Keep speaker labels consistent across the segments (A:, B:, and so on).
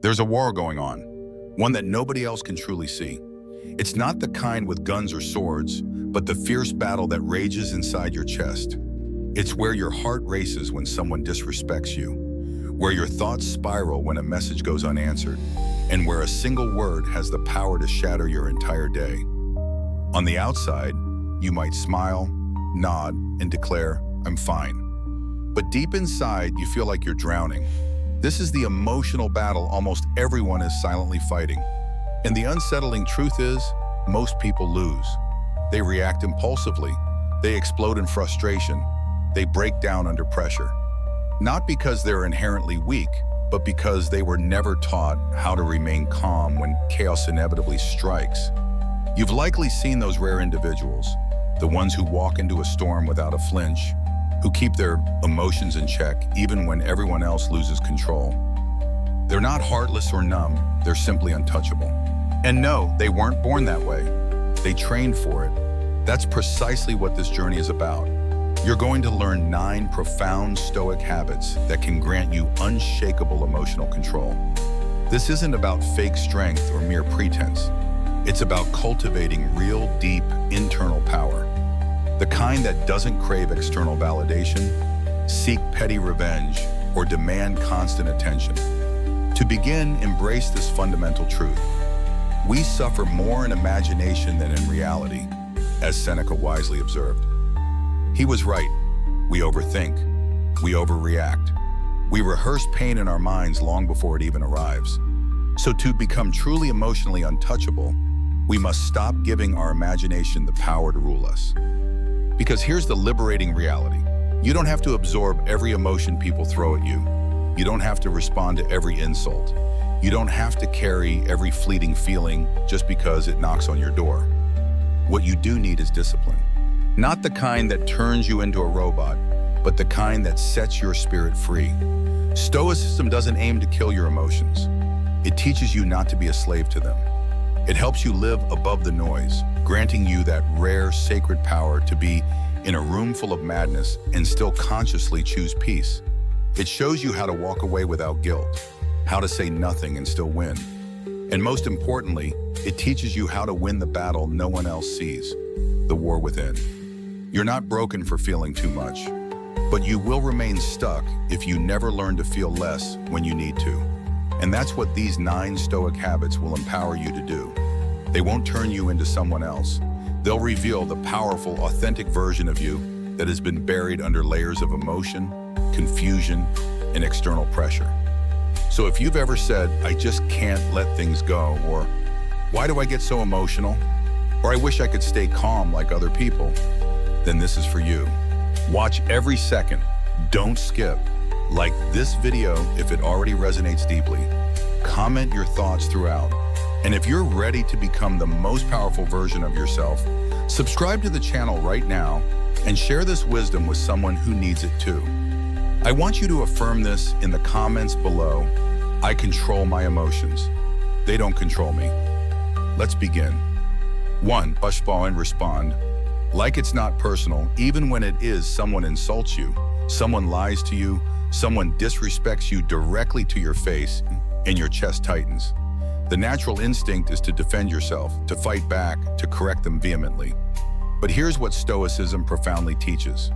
A: There's a war going on, one that nobody else can truly see. It's not the kind with guns or swords, but the fierce battle that rages inside your chest. It's where your heart races when someone disrespects you, where your thoughts spiral when a message goes unanswered, and where a single word has the power to shatter your entire day. On the outside, you might smile, nod, and declare, "I'm fine." But deep inside, you feel like you're drowning. This is the emotional battle almost everyone is silently fighting. And the unsettling truth is, most people lose. They react impulsively. They explode in frustration. They break down under pressure. Not because they're inherently weak, but because they were never taught how to remain calm when chaos inevitably strikes. You've likely seen those rare individuals, the ones who walk into a storm without a flinch, who keep their emotions in check even when everyone else loses control. They're not heartless or numb, they're simply untouchable. And no, they weren't born that way. They trained for it. That's precisely what this journey is about. You're going to learn 9 profound Stoic habits that can grant you unshakable emotional control. This isn't about fake strength or mere pretense. It's about cultivating real, deep, internal power. The kind that doesn't crave external validation, seek petty revenge, or demand constant attention. To begin, embrace this fundamental truth. We suffer more in imagination than in reality, as Seneca wisely observed. He was right. We overthink. We overreact. We rehearse pain in our minds long before it even arrives. So to become truly emotionally untouchable, we must stop giving our imagination the power to rule us. Because here's the liberating reality. You don't have to absorb every emotion people throw at you. You don't have to respond to every insult. You don't have to carry every fleeting feeling just because it knocks on your door. What you do need is discipline. Not the kind that turns you into a robot, but the kind that sets your spirit free. Stoicism doesn't aim to kill your emotions. It teaches you not to be a slave to them. It helps you live above the noise, granting you that rare, sacred power to be in a room full of madness and still consciously choose peace. It shows you how to walk away without guilt, how to say nothing and still win. And most importantly, it teaches you how to win the battle no one else sees, the war within. You're not broken for feeling too much, but you will remain stuck if you never learn to feel less when you need to. And that's what these 9 Stoic habits will empower you to do. They won't turn you into someone else. They'll reveal the powerful, authentic version of you that has been buried under layers of emotion, confusion, and external pressure. So if you've ever said, "I just can't let things go," or "Why do I get so emotional?" or "I wish I could stay calm like other people," then this is for you. Watch every second. Don't skip. Like this video if it already resonates deeply. Comment your thoughts throughout. And if you're ready to become the most powerful version of yourself, subscribe to the channel right now and share this wisdom with someone who needs it too. I want you to affirm this in the comments below. I control my emotions. They don't control me. Let's begin. 1. Pushball and respond. Like it's not personal, even when it is. Someone insults you, someone lies to you, someone disrespects you directly to your face, and your chest tightens. The natural instinct is to defend yourself, to fight back, to correct them vehemently. But here's what Stoicism profoundly teaches.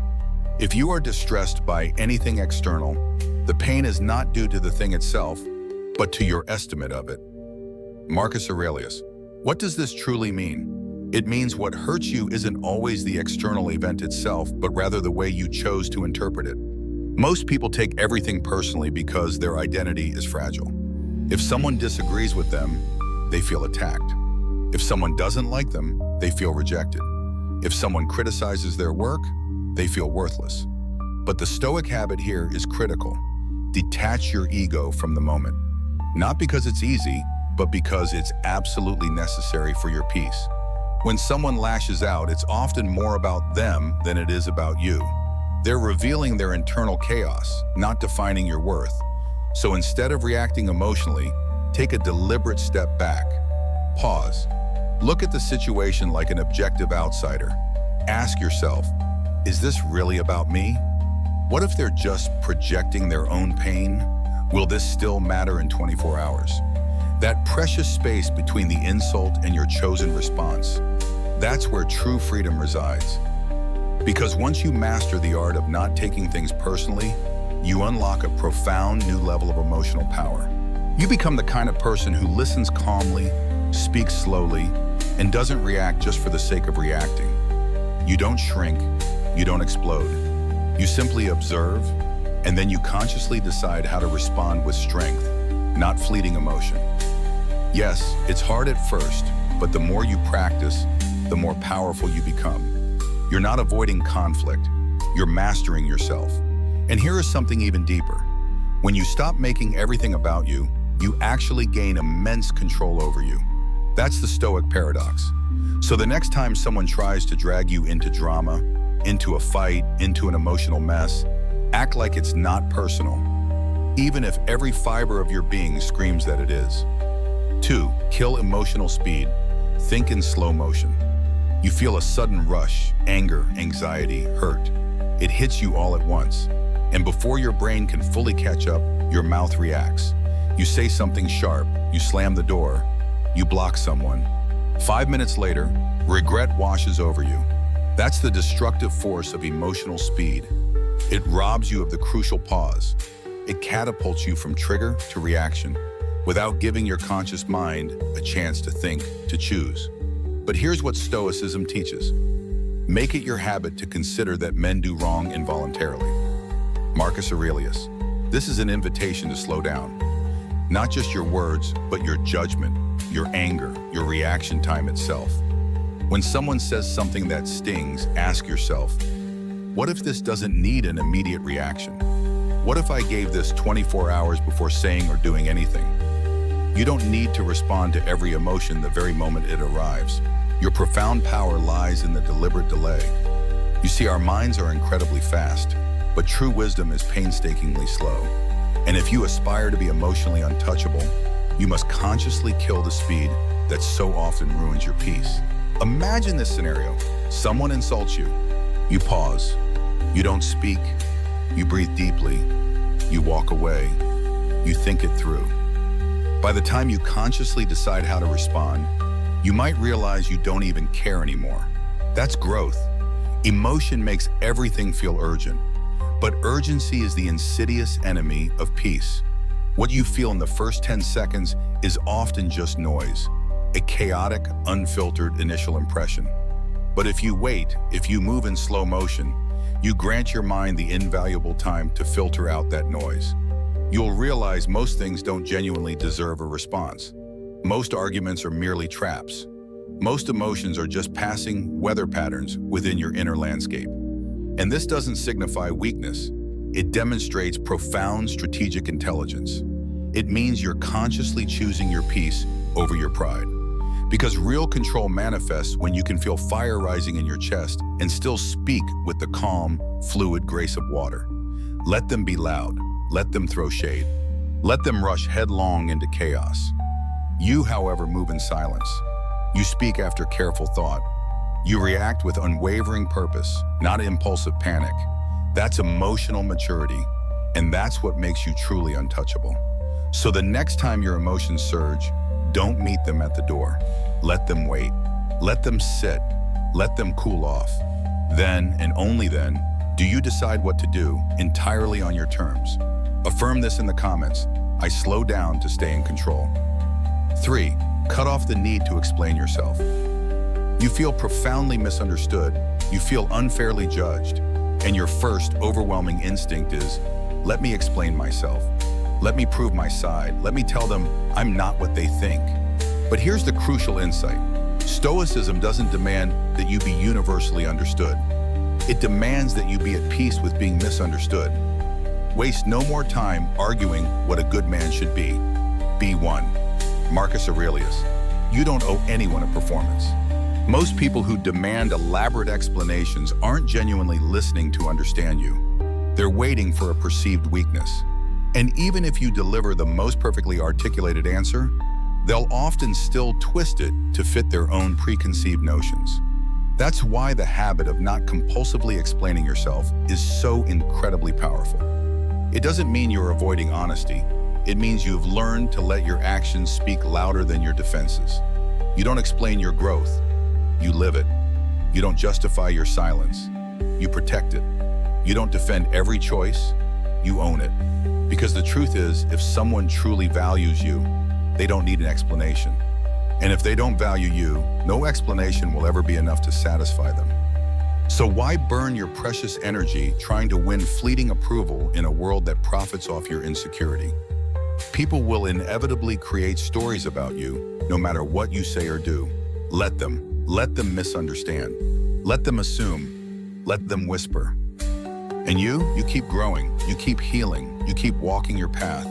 A: If you are distressed by anything external, the pain is not due to the thing itself, but to your estimate of it. Marcus Aurelius. What does this truly mean? It means what hurts you isn't always the external event itself, but rather the way you chose to interpret it. Most people take everything personally because their identity is fragile. If someone disagrees with them, they feel attacked. If someone doesn't like them, they feel rejected. If someone criticizes their work, they feel worthless. But the Stoic habit here is critical. Detach your ego from the moment. Not because it's easy, but because it's absolutely necessary for your peace. When someone lashes out, it's often more about them than it is about you. They're revealing their internal chaos, not defining your worth. So instead of reacting emotionally, take a deliberate step back. Pause. Look at the situation like an objective outsider. Ask yourself, is this really about me? What if they're just projecting their own pain? Will this still matter in 24 hours? That precious space between the insult and your chosen response, that's where true freedom resides. Because once you master the art of not taking things personally, you unlock a profound new level of emotional power. You become the kind of person who listens calmly, speaks slowly, and doesn't react just for the sake of reacting. You don't shrink, you don't explode. You simply observe, and then you consciously decide how to respond with strength, not fleeting emotion. Yes, it's hard at first, but the more you practice, the more powerful you become. You're not avoiding conflict, you're mastering yourself. And here is something even deeper. When you stop making everything about you, you actually gain immense control over you. That's the Stoic paradox. So the next time someone tries to drag you into drama, into a fight, into an emotional mess, act like it's not personal, even if every fiber of your being screams that it is. 2. Kill emotional speed. Think in slow motion. You feel a sudden rush, anger, anxiety, hurt. It hits you all at once. And before your brain can fully catch up, your mouth reacts. You say something sharp, you slam the door, you block someone. 5 minutes later, regret washes over you. That's the destructive force of emotional speed. It robs you of the crucial pause. It catapults you from trigger to reaction without giving your conscious mind a chance to think, to choose. But here's what Stoicism teaches. Make it your habit to consider that men do wrong involuntarily. Marcus Aurelius. This is an invitation to slow down. Not just your words, but your judgment, your anger, your reaction time itself. When someone says something that stings, ask yourself, what if this doesn't need an immediate reaction? What if I gave this 24 hours before saying or doing anything? You don't need to respond to every emotion the very moment it arrives. Your profound power lies in the deliberate delay. You see, our minds are incredibly fast, but true wisdom is painstakingly slow. And if you aspire to be emotionally untouchable, you must consciously kill the speed that so often ruins your peace. Imagine this scenario. Someone insults you. You pause. You don't speak. You breathe deeply. You walk away. You think it through. By the time you consciously decide how to respond, you might realize you don't even care anymore. That's growth. Emotion makes everything feel urgent, but urgency is the insidious enemy of peace. What you feel in the first 10 seconds is often just noise, a chaotic, unfiltered initial impression. But if you wait, if you move in slow motion, you grant your mind the invaluable time to filter out that noise. You'll realize most things don't genuinely deserve a response. Most arguments are merely traps. Most emotions are just passing weather patterns within your inner landscape. And this doesn't signify weakness. It demonstrates profound strategic intelligence. It means you're consciously choosing your peace over your pride. Because real control manifests when you can feel fire rising in your chest and still speak with the calm, fluid grace of water. Let them be loud. Let them throw shade. Let them rush headlong into chaos. You, however, move in silence. You speak after careful thought. You react with unwavering purpose, not impulsive panic. That's emotional maturity, and that's what makes you truly untouchable. So the next time your emotions surge, don't meet them at the door. Let them wait. Let them sit. Let them cool off. Then, and only then, do you decide what to do entirely on your terms. Affirm this in the comments. I slow down to stay in control. 3. Cut off the need to explain yourself. You feel profoundly misunderstood. You feel unfairly judged. And your first overwhelming instinct is, let me explain myself. Let me prove my side. Let me tell them I'm not what they think. But here's the crucial insight. Stoicism doesn't demand that you be universally understood. It demands that you be at peace with being misunderstood. Waste no more time arguing what a good man should be. Be one. Marcus Aurelius. You don't owe anyone a performance. Most people who demand elaborate explanations aren't genuinely listening to understand you. They're waiting for a perceived weakness. And even if you deliver the most perfectly articulated answer, they'll often still twist it to fit their own preconceived notions. That's why the habit of not compulsively explaining yourself is so incredibly powerful. It doesn't mean you're avoiding honesty. It means you've learned to let your actions speak louder than your defenses. You don't explain your growth, you live it. You don't justify your silence, you protect it. You don't defend every choice, you own it. Because the truth is, if someone truly values you, they don't need an explanation. And if they don't value you, no explanation will ever be enough to satisfy them. So why burn your precious energy trying to win fleeting approval in a world that profits off your insecurity? People will inevitably create stories about you, no matter what you say or do. Let them misunderstand. Let them assume. Let them whisper. And you keep growing, you keep healing, you keep walking your path.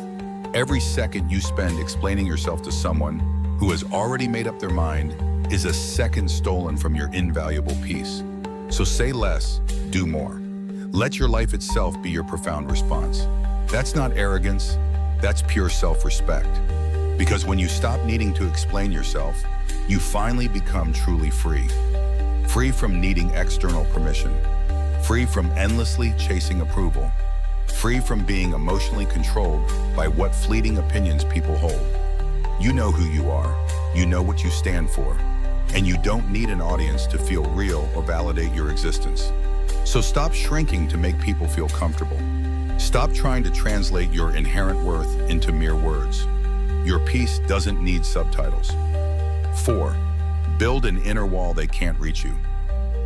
A: Every second you spend explaining yourself to someone who has already made up their mind is a second stolen from your invaluable peace. So say less, do more. Let your life itself be your profound response. That's not arrogance, that's pure self-respect. Because when you stop needing to explain yourself, you finally become truly free. Free from needing external permission. Free from endlessly chasing approval. Free from being emotionally controlled by what fleeting opinions people hold. You know who you are, you know what you stand for, and you don't need an audience to feel real or validate your existence. So stop shrinking to make people feel comfortable. Stop trying to translate your inherent worth into mere words. Your peace doesn't need subtitles. 4. Build an inner wall they can't reach you.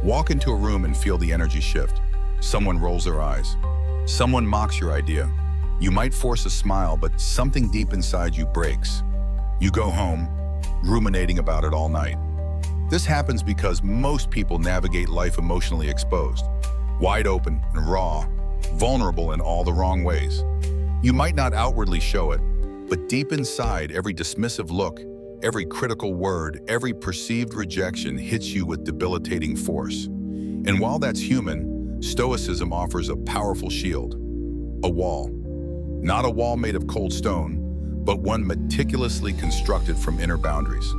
A: Walk into a room and feel the energy shift. Someone rolls their eyes. Someone mocks your idea. You might force a smile, but something deep inside you breaks. You go home, ruminating about it all night. This happens because most people navigate life emotionally exposed, wide open and raw, vulnerable in all the wrong ways. You might not outwardly show it, but deep inside, every dismissive look, every critical word, every perceived rejection hits you with debilitating force. And while that's human, Stoicism offers a powerful shield, a wall. Not a wall made of cold stone, but one meticulously constructed from inner boundaries.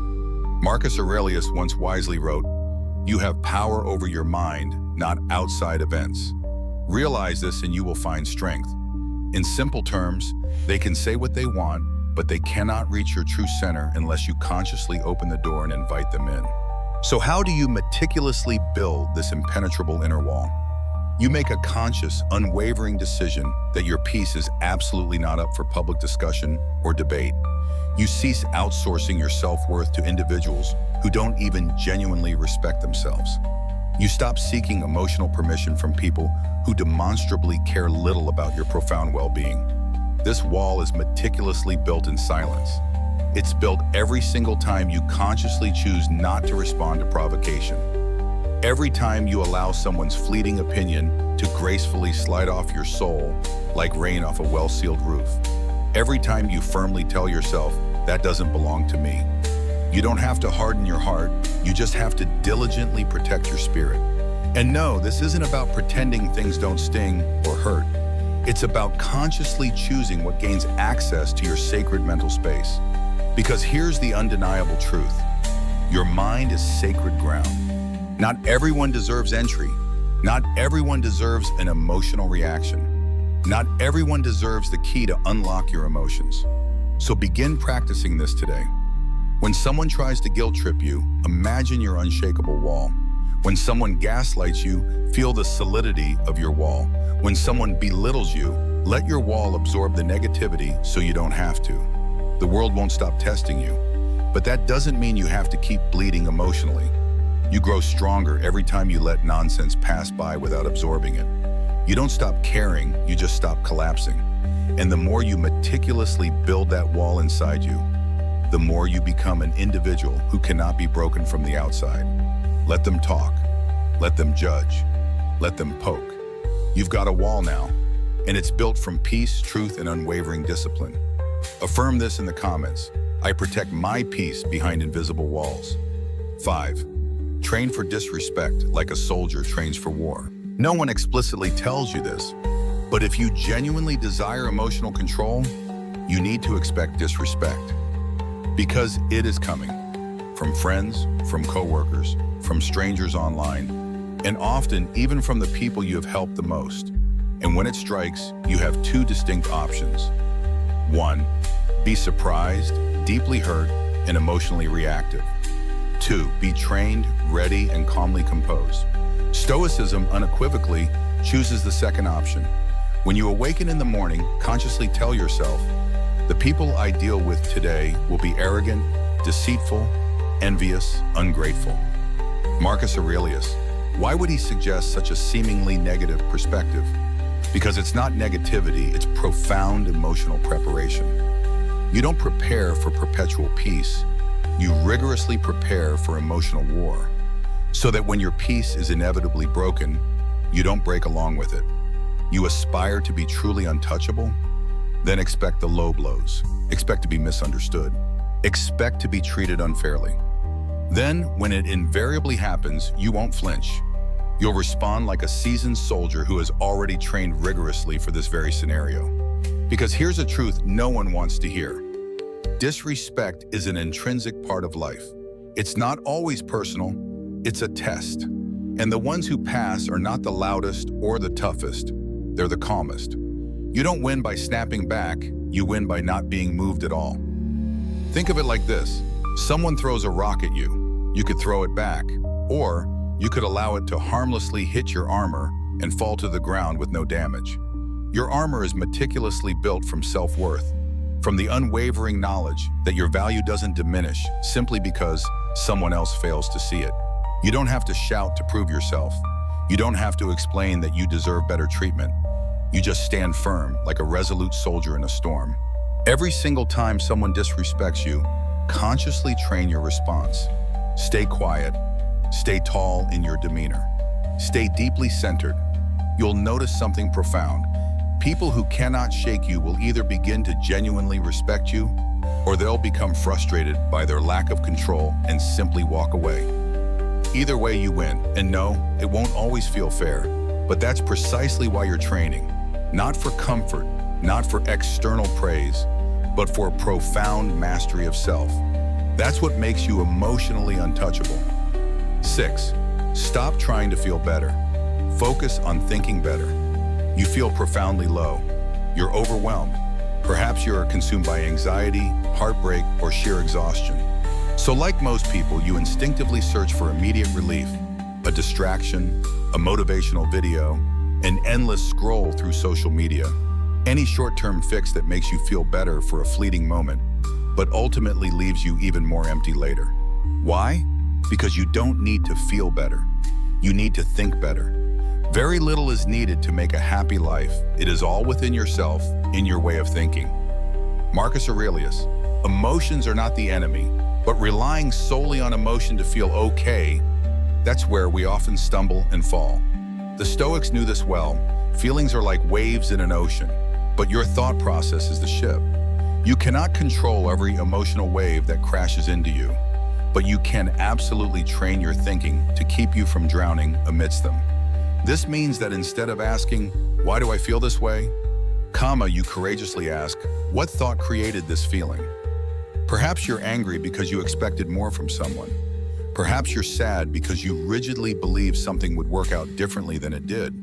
A: Marcus Aurelius once wisely wrote, "You have power over your mind, not outside events. Realize this and you will find strength." In simple terms, they can say what they want, but they cannot reach your true center unless you consciously open the door and invite them in. So how do you meticulously build this impenetrable inner wall? You make a conscious, unwavering decision that your peace is absolutely not up for public discussion or debate. You cease outsourcing your self-worth to individuals who don't even genuinely respect themselves. You stop seeking emotional permission from people who demonstrably care little about your profound well-being. This wall is meticulously built in silence. It's built every single time you consciously choose not to respond to provocation. Every time you allow someone's fleeting opinion to gracefully slide off your soul like rain off a well-sealed roof. Every time you firmly tell yourself, that doesn't belong to me. You don't have to harden your heart, you just have to diligently protect your spirit. And no, this isn't about pretending things don't sting or hurt. It's about consciously choosing what gains access to your sacred mental space. Because here's the undeniable truth. Your mind is sacred ground. Not everyone deserves entry. Not everyone deserves an emotional reaction. Not everyone deserves the key to unlock your emotions. So begin practicing this today. When someone tries to guilt trip you, imagine your unshakable wall. When someone gaslights you, feel the solidity of your wall. When someone belittles you, let your wall absorb the negativity so you don't have to. The world won't stop testing you, but that doesn't mean you have to keep bleeding emotionally. You grow stronger every time you let nonsense pass by without absorbing it. You don't stop caring, you just stop collapsing. And the more you meticulously build that wall inside you, the more you become an individual who cannot be broken from the outside. Let them talk, let them judge, let them poke. You've got a wall now, and it's built from peace, truth, and unwavering discipline. Affirm this in the comments. I protect my peace behind invisible walls. 5. Train for disrespect like a soldier trains for war. No one explicitly tells you this, but if you genuinely desire emotional control, you need to expect disrespect. Because it is coming. From friends, from coworkers, from strangers online, and often even from the people you have helped the most. And when it strikes, you have two distinct options. 1. Be surprised, deeply hurt, and emotionally reactive. 2. Be trained, ready, and calmly composed. Stoicism unequivocally chooses the second option. When you awaken in the morning, consciously tell yourself, the people I deal with today will be arrogant, deceitful, envious, ungrateful. Marcus Aurelius. Why would he suggest such a seemingly negative perspective? Because it's not negativity, it's profound emotional preparation. You don't prepare for perpetual peace, you rigorously prepare for emotional war, so that when your peace is inevitably broken, you don't break along with it. You aspire to be truly untouchable, then expect the low blows, expect to be misunderstood, expect to be treated unfairly. Then, when it invariably happens, you won't flinch. You'll respond like a seasoned soldier who has already trained rigorously for this very scenario. Because here's a truth no one wants to hear. Disrespect is an intrinsic part of life. It's not always personal, it's a test. And the ones who pass are not the loudest or the toughest, they're the calmest. You don't win by snapping back, you win by not being moved at all. Think of it like this. Someone throws a rock at you. You could throw it back, or you could allow it to harmlessly hit your armor and fall to the ground with no damage. Your armor is meticulously built from self-worth, from the unwavering knowledge that your value doesn't diminish simply because someone else fails to see it. You don't have to shout to prove yourself. You don't have to explain that you deserve better treatment. You just stand firm like a resolute soldier in a storm. Every single time someone disrespects you, consciously train your response. Stay quiet. Stay tall in your demeanor. Stay deeply centered. You'll notice something profound. People who cannot shake you will either begin to genuinely respect you, or they'll become frustrated by their lack of control and simply walk away. Either way, you win. And no, it won't always feel fair, but that's precisely why you're training. Not for comfort, not for external praise, but for profound mastery of self. That's what makes you emotionally untouchable. 6. Stop trying to feel better. Focus on thinking better. You feel profoundly low. You're overwhelmed. Perhaps you're consumed by anxiety, heartbreak, or sheer exhaustion. So like most people, you instinctively search for immediate relief, a distraction, a motivational video, an endless scroll through social media, any short-term fix that makes you feel better for a fleeting moment, but ultimately leaves you even more empty later. Why? Because you don't need to feel better. You need to think better. Very little is needed to make a happy life. It is all within yourself, in your way of thinking. Marcus Aurelius. Emotions are not the enemy, but relying solely on emotion to feel okay, that's where we often stumble and fall. The Stoics knew this well. Feelings are like waves in an ocean, but your thought process is the ship. You cannot control every emotional wave that crashes into you, but you can absolutely train your thinking to keep you from drowning amidst them. This means that instead of asking, why do I feel this way? You courageously ask, what thought created this feeling? Perhaps you're angry because you expected more from someone. Perhaps you're sad because you rigidly believed something would work out differently than it did.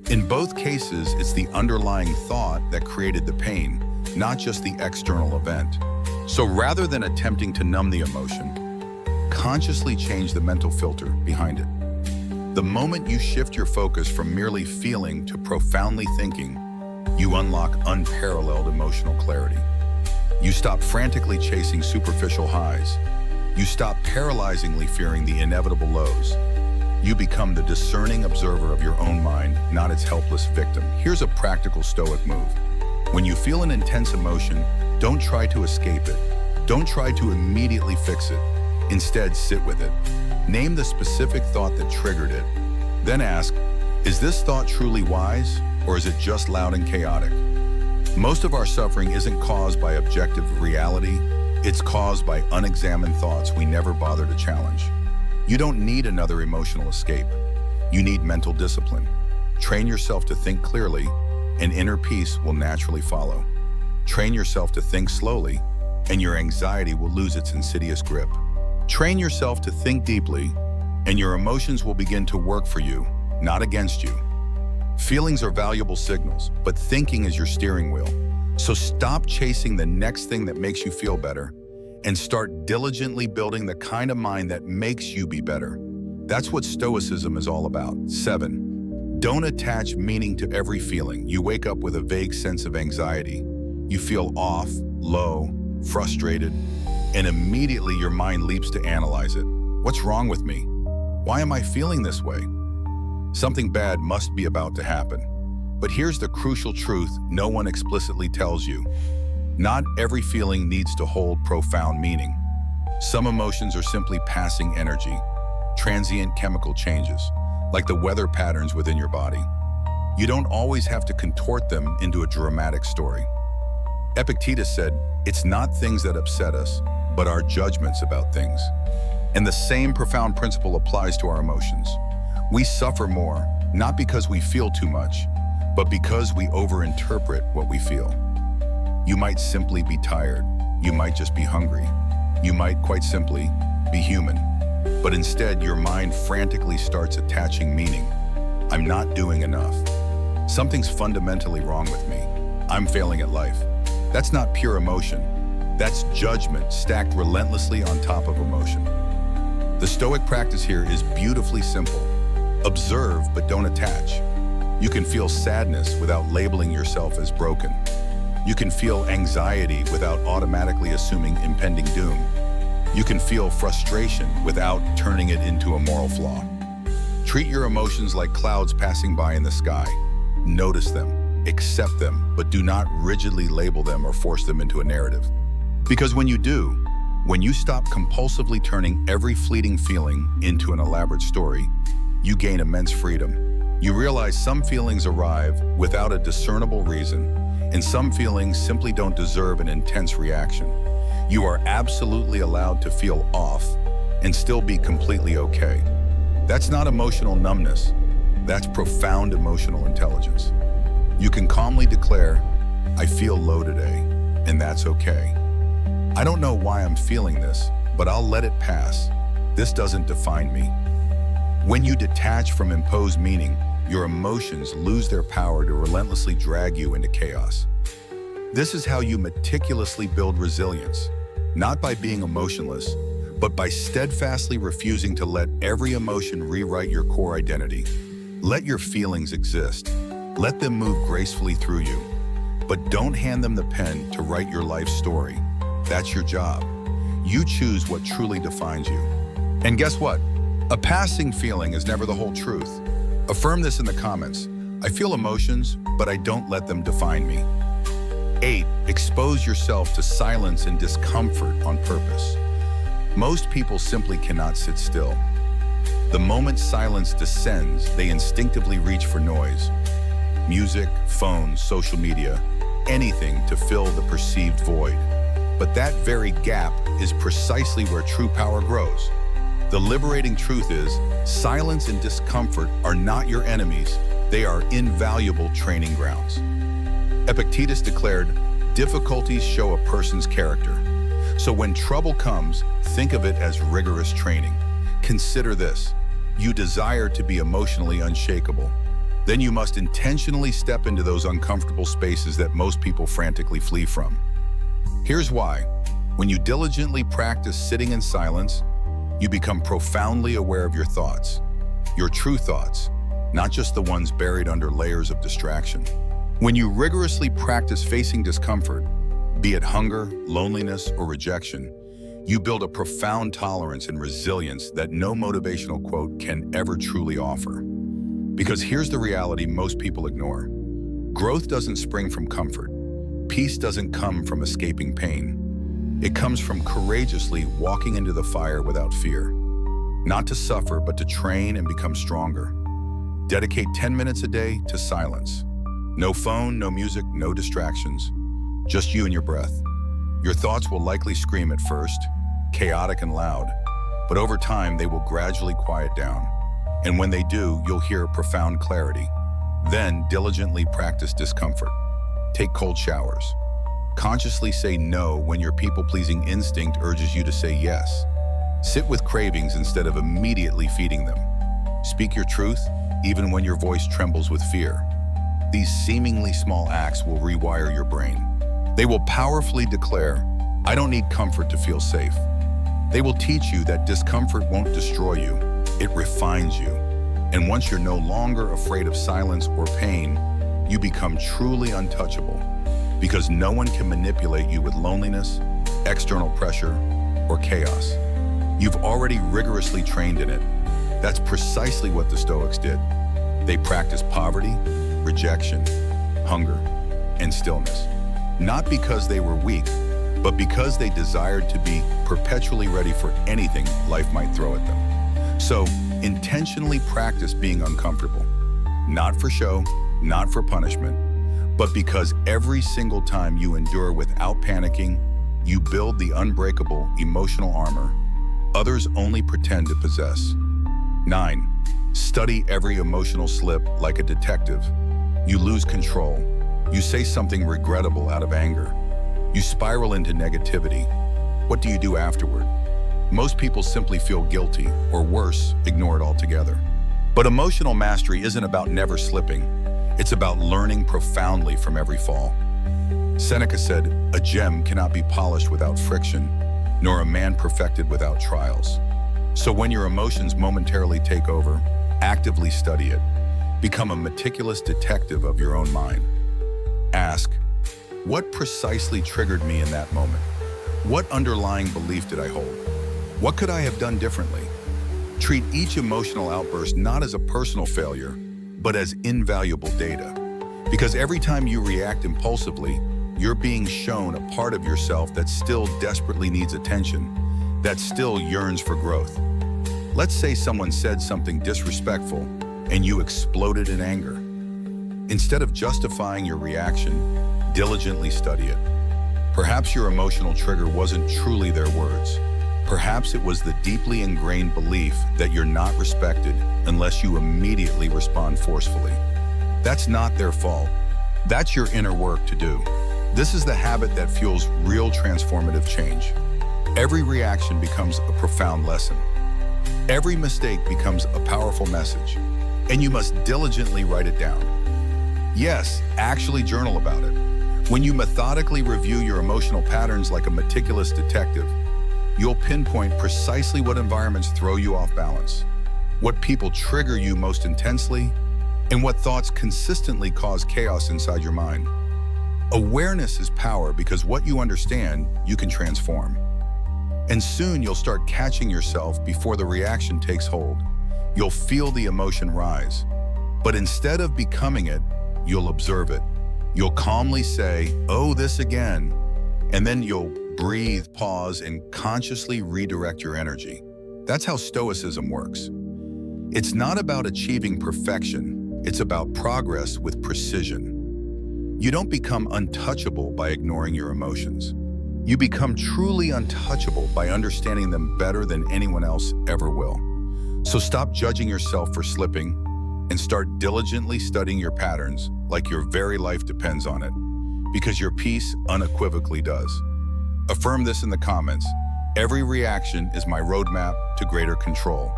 A: In both cases, it's the underlying thought that created the pain, not just the external event. So rather than attempting to numb the emotion, consciously change the mental filter behind it. The moment you shift your focus from merely feeling to profoundly thinking, you unlock unparalleled emotional clarity. You stop frantically chasing superficial highs. You stop paralyzingly fearing the inevitable lows. You become the discerning observer of your own mind, not its helpless victim. Here's a practical Stoic move. When you feel an intense emotion, don't try to escape it. Don't try to immediately fix it. Instead, sit with it. Name the specific thought that triggered it. Then ask, is this thought truly wise, or is it just loud and chaotic? Most of our suffering isn't caused by objective reality. It's caused by unexamined thoughts we never bother to challenge. You don't need another emotional escape. You need mental discipline. Train yourself to think clearly, and inner peace will naturally follow. Train yourself to think slowly, and your anxiety will lose its insidious grip. Train yourself to think deeply, and your emotions will begin to work for you, not against you. Feelings are valuable signals, but thinking is your steering wheel. So stop chasing the next thing that makes you feel better and start diligently building the kind of mind that makes you be better. That's what Stoicism is all about. 7. Don't attach meaning to every feeling. You wake up with a vague sense of anxiety. You feel off, low, frustrated, and immediately your mind leaps to analyze it. What's wrong with me? Why am I feeling this way? Something bad must be about to happen. But here's the crucial truth no one explicitly tells you. Not every feeling needs to hold profound meaning. Some emotions are simply passing energy, transient chemical changes, like the weather patterns within your body. You don't always have to contort them into a dramatic story. Epictetus said, "It's not things that upset us, but our judgments about things." And the same profound principle applies to our emotions. We suffer more, not because we feel too much, but because we overinterpret what we feel. You might simply be tired. You might just be hungry. You might, quite simply, be human. But instead, your mind frantically starts attaching meaning. I'm not doing enough. Something's fundamentally wrong with me. I'm failing at life. That's not pure emotion. That's judgment stacked relentlessly on top of emotion. The Stoic practice here is beautifully simple. Observe, but don't attach. You can feel sadness without labeling yourself as broken. You can feel anxiety without automatically assuming impending doom. You can feel frustration without turning it into a moral flaw. Treat your emotions like clouds passing by in the sky. Notice them, accept them, but do not rigidly label them or force them into a narrative. Because when you do, when you stop compulsively turning every fleeting feeling into an elaborate story, you gain immense freedom. You realize some feelings arrive without a discernible reason, and some feelings simply don't deserve an intense reaction. You are absolutely allowed to feel off and still be completely okay. That's not emotional numbness. That's profound emotional intelligence. You can calmly declare, "I feel low today, and that's okay. I don't know why I'm feeling this, but I'll let it pass. This doesn't define me." When you detach from imposed meaning, your emotions lose their power to relentlessly drag you into chaos. This is how you meticulously build resilience, not by being emotionless, but by steadfastly refusing to let every emotion rewrite your core identity. Let your feelings exist. Let them move gracefully through you. But don't hand them the pen to write your life story. That's your job. You choose what truly defines you. And guess what? A passing feeling is never the whole truth. Affirm this in the comments. I feel emotions, but I don't let them define me. 8. Expose yourself to silence and discomfort on purpose. Most people simply cannot sit still. The moment silence descends, they instinctively reach for noise. Music, phones, social media, anything to fill the perceived void. But that very gap is precisely where true power grows. The liberating truth is, silence and discomfort are not your enemies, they are invaluable training grounds. Epictetus declared, difficulties show a person's character. So when trouble comes, think of it as rigorous training. Consider this, you desire to be emotionally unshakable. Then you must intentionally step into those uncomfortable spaces that most people frantically flee from. Here's why. When you diligently practice sitting in silence, you become profoundly aware of your thoughts, your true thoughts, not just the ones buried under layers of distraction. When you rigorously practice facing discomfort, be it hunger, loneliness, or rejection, you build a profound tolerance and resilience that no motivational quote can ever truly offer. Because here's the reality most people ignore. Growth doesn't spring from comfort. Peace doesn't come from escaping pain. It comes from courageously walking into the fire without fear. Not to suffer, but to train and become stronger. Dedicate 10 minutes a day to silence. No phone, no music, no distractions. Just you and your breath. Your thoughts will likely scream at first, chaotic and loud, but over time they will gradually quiet down. And when they do, you'll hear profound clarity. Then diligently practice discomfort. Take cold showers. Consciously say no when your people-pleasing instinct urges you to say yes. Sit with cravings instead of immediately feeding them. Speak your truth, even when your voice trembles with fear. These seemingly small acts will rewire your brain. They will powerfully declare, "I don't need comfort to feel safe." They will teach you that discomfort won't destroy you, it refines you. And once you're no longer afraid of silence or pain, you become truly untouchable, because no one can manipulate you with loneliness, external pressure, or chaos. You've already rigorously trained in it. That's precisely what the Stoics did. They practiced poverty, rejection, hunger, and stillness. Not because they were weak, but because they desired to be perpetually ready for anything life might throw at them. So, intentionally practice being uncomfortable. Not for show, not for punishment, but because every single time you endure without panicking, you build the unbreakable emotional armor others only pretend to possess. 9. Study every emotional slip like a detective. You lose control. You say something regrettable out of anger. You spiral into negativity. What do you do afterward? Most people simply feel guilty, or worse, ignore it altogether. But emotional mastery isn't about never slipping. It's about learning profoundly from every fall. Seneca said, "A gem cannot be polished without friction, nor a man perfected without trials." So when your emotions momentarily take over, actively study it. Become a meticulous detective of your own mind. Ask, what precisely triggered me in that moment? What underlying belief did I hold? What could I have done differently? Treat each emotional outburst not as a personal failure, but as invaluable data. Because every time you react impulsively, you're being shown a part of yourself that still desperately needs attention, that still yearns for growth. Let's say someone said something disrespectful and you exploded in anger. Instead of justifying your reaction, diligently study it. Perhaps your emotional trigger wasn't truly their words. Perhaps it was the deeply ingrained belief that you're not respected unless you immediately respond forcefully. That's not their fault. That's your inner work to do. This is the habit that fuels real transformative change. Every reaction becomes a profound lesson. Every mistake becomes a powerful message, and you must diligently write it down. Yes, actually journal about it. When you methodically review your emotional patterns like a meticulous detective, you'll pinpoint precisely what environments throw you off balance, what people trigger you most intensely, and what thoughts consistently cause chaos inside your mind. Awareness is power because what you understand, you can transform. And soon you'll start catching yourself before the reaction takes hold. You'll feel the emotion rise. But instead of becoming it, you'll observe it. You'll calmly say, "Oh, this again." And then you'll breathe, pause, and consciously redirect your energy. That's how Stoicism works. It's not about achieving perfection. It's about progress with precision. You don't become untouchable by ignoring your emotions. You become truly untouchable by understanding them better than anyone else ever will. So stop judging yourself for slipping and start diligently studying your patterns like your very life depends on it, because your peace unequivocally does. Affirm this in the comments. Every reaction is my roadmap to greater control.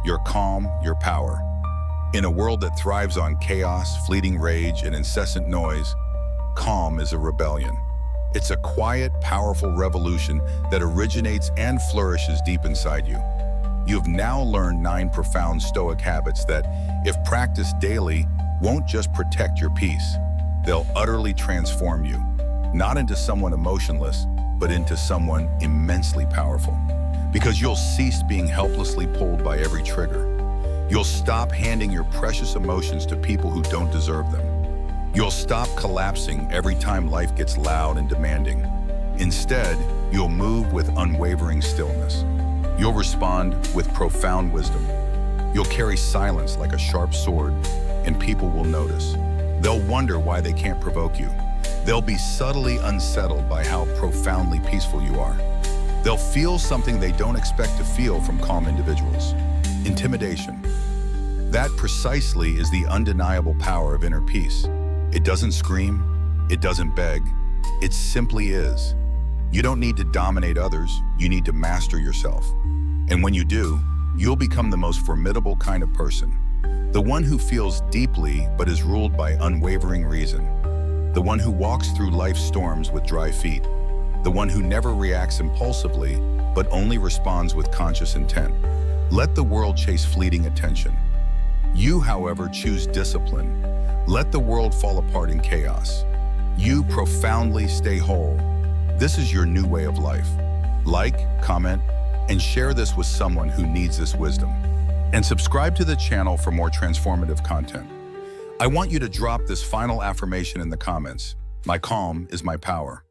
A: Your calm, your power. In a world that thrives on chaos, fleeting rage, and incessant noise, calm is a rebellion. It's a quiet, powerful revolution that originates and flourishes deep inside you. You've now learned 9 profound Stoic habits that, if practiced daily, won't just protect your peace. They'll utterly transform you, not into someone emotionless, but into someone immensely powerful. Because you'll cease being helplessly pulled by every trigger. You'll stop handing your precious emotions to people who don't deserve them. You'll stop collapsing every time life gets loud and demanding. Instead, you'll move with unwavering stillness. You'll respond with profound wisdom. You'll carry silence like a sharp sword, and people will notice. They'll wonder why they can't provoke you. They'll be subtly unsettled by how profoundly peaceful you are. They'll feel something they don't expect to feel from calm individuals. Intimidation. That precisely is the undeniable power of inner peace. It doesn't scream, it doesn't beg, it simply is. You don't need to dominate others, you need to master yourself. And when you do, you'll become the most formidable kind of person. The one who feels deeply but is ruled by unwavering reason. the one who walks through life's storms with dry feet, the one who never reacts impulsively, but only responds with conscious intent. Let the world chase fleeting attention. You, however, choose discipline. Let the world fall apart in chaos. You profoundly stay whole. This is your new way of life. Like, comment, and share this with someone who needs this wisdom. And subscribe to the channel for more transformative content. I want you to drop this final affirmation in the comments. My calm is my power.